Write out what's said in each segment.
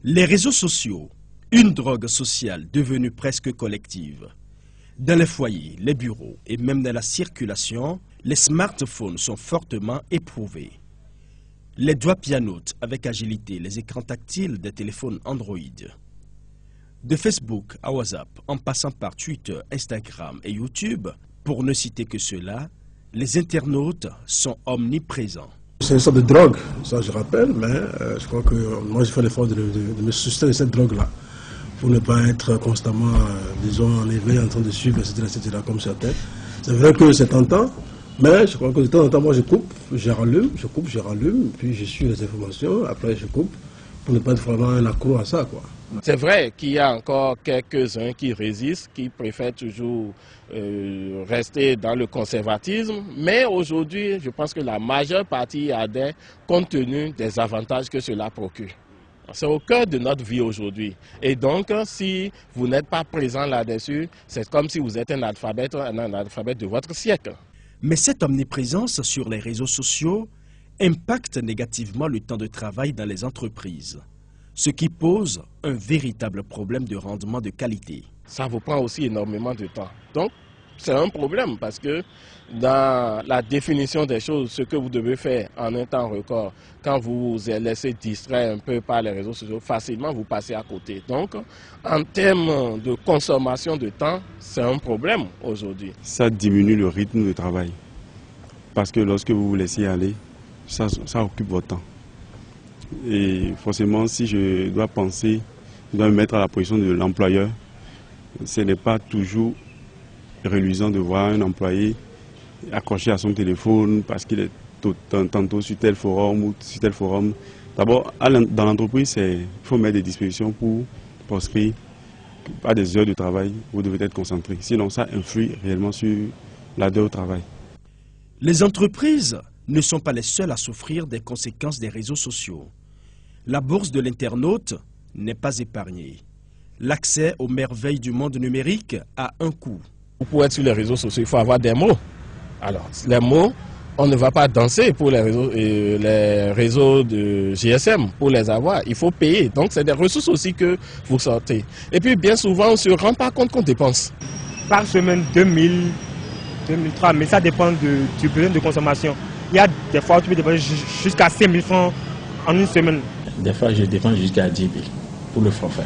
Les réseaux sociaux, une drogue sociale devenue presque collective. Dans les foyers, les bureaux et même dans la circulation, les smartphones sont fortement éprouvés. Les doigts pianotent avec agilité les écrans tactiles des téléphones Android. De Facebook à WhatsApp, en passant par Twitter, Instagram et YouTube, pour ne citer que cela, les internautes sont omniprésents. C'est une sorte de drogue, ça je rappelle, mais je crois que moi je fais l'effort de me soustraire de cette drogue-là, pour ne pas être constamment, disons, en éveil, en train de suivre, etc., comme certains. C'est vrai que c'est tentant, mais je crois que de temps en temps, moi je coupe, je rallume, puis je suis les informations, après je coupe, pour ne pas être vraiment un accro à ça, quoi. C'est vrai qu'il y a encore quelques-uns qui résistent, qui préfèrent toujours rester dans le conservatisme, mais aujourd'hui, je pense que la majeure partie adhère compte tenu des avantages que cela procure. C'est au cœur de notre vie aujourd'hui. Et donc, si vous n'êtes pas présent là-dessus, c'est comme si vous êtes un analphabète de votre siècle. Mais cette omniprésence sur les réseaux sociaux impacte négativement le temps de travail dans les entreprises, ce qui pose un véritable problème de rendement de qualité. Ça vous prend aussi énormément de temps. Donc, c'est un problème parce que dans la définition des choses, ce que vous devez faire en un temps record, quand vous vous laissez distraire un peu par les réseaux sociaux, facilement vous passez à côté. Donc, en termes de consommation de temps, c'est un problème aujourd'hui. Ça diminue le rythme de travail parce que lorsque vous vous laissez aller, ça occupe votre temps. Et forcément, si je dois penser, je dois me mettre à la position de l'employeur, ce n'est pas toujours reluisant de voir un employé accroché à son téléphone parce qu'il est tantôt sur tel forum ou sur tel forum. D'abord, dans l'entreprise, il faut mettre des dispositions pour proscrire à des heures de travail, vous devez être concentré. Sinon, ça influe réellement sur l'adhère au travail. Les entreprises ne sont pas les seules à souffrir des conséquences des réseaux sociaux. La bourse de l'internaute n'est pas épargnée. L'accès aux merveilles du monde numérique a un coût. Pour être sur les réseaux sociaux, il faut avoir des mots. Alors, les mots, on ne va pas danser pour les réseaux de GSM, pour les avoir. Il faut payer. Donc, c'est des ressources aussi que vous sortez. Et puis, bien souvent, on ne se rend pas compte qu'on dépense. Par semaine, 2000, 2003, mais ça dépend du besoin de consommation. Il y a des fois où tu peux dépenser jusqu'à 5 000 francs en une semaine. Des fois, je dépense jusqu'à 10 000 pour le forfait.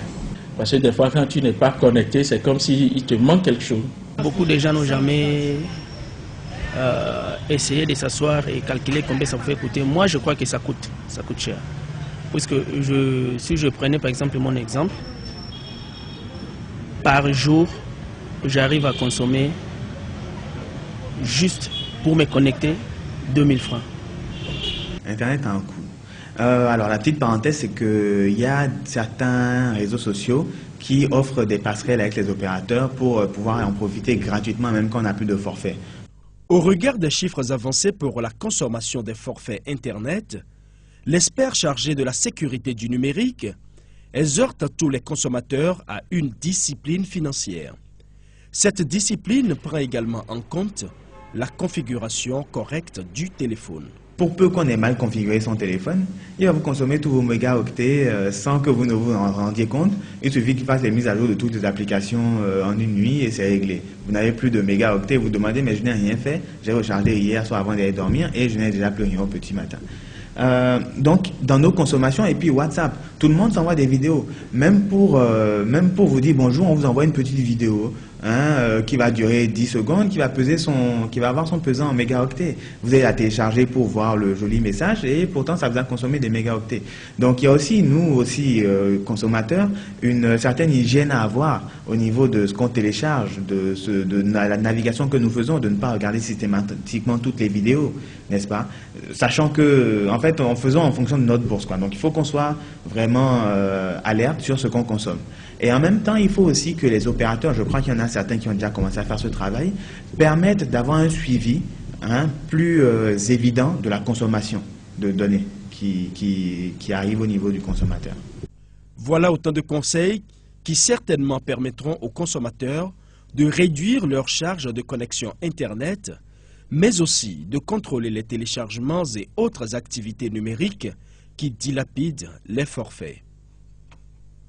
Parce que des fois, quand tu n'es pas connecté, c'est comme s'il te manque quelque chose. Beaucoup de gens n'ont jamais essayé de s'asseoir et calculer combien ça pouvait coûter. Moi, je crois que ça coûte cher. Puisque si je prenais par exemple mon exemple, par jour, j'arrive à consommer juste pour me connecter 2000 francs. Internet a un coût. Alors la petite parenthèse, c'est qu'il y a certains réseaux sociaux qui offrent des passerelles avec les opérateurs pour pouvoir en profiter gratuitement même quand on n'a plus de forfait. Au regard des chiffres avancés pour la consommation des forfaits Internet, l'expert chargé de la sécurité du numérique exhorte tous les consommateurs à une discipline financière. Cette discipline prend également en compte la configuration correcte du téléphone. Pour peu qu'on ait mal configuré son téléphone, il va vous consommer tous vos mégaoctets sans que vous ne vous en rendiez compte. Il suffit qu'il fasse les mises à jour de toutes les applications en une nuit et c'est réglé. Vous n'avez plus de mégaoctets, vous demandez mais je n'ai rien fait, j'ai rechargé hier soir avant d'aller dormir et je n'ai déjà plus rien au petit matin. Donc dans nos consommations et puis WhatsApp, tout le monde s'envoie des vidéos. Même pour vous dire bonjour, on vous envoie une petite vidéo qui va durer 10 secondes, qui va avoir son pesant en mégaoctets. Vous allez la télécharger pour voir le joli message et pourtant ça vous a consommé des mégaoctets. Donc il y a aussi, nous aussi consommateurs, une certaine hygiène à avoir au niveau de ce qu'on télécharge, de la navigation que nous faisons, de ne pas regarder systématiquement toutes les vidéos, n'est-ce pas? Sachant que, en fait, en faisant en fonction de notre bourse, quoi. Donc il faut qu'on soit vraiment alerte sur ce qu'on consomme. Et en même temps, il faut aussi que les opérateurs, je crois qu'il y en a certains qui ont déjà commencé à faire ce travail, permettent d'avoir un suivi plus évident de la consommation de données qui arrive au niveau du consommateur. Voilà autant de conseils qui certainement permettront aux consommateurs de réduire leur charge de connexion Internet, mais aussi de contrôler les téléchargements et autres activités numériques qui dilapident les forfaits.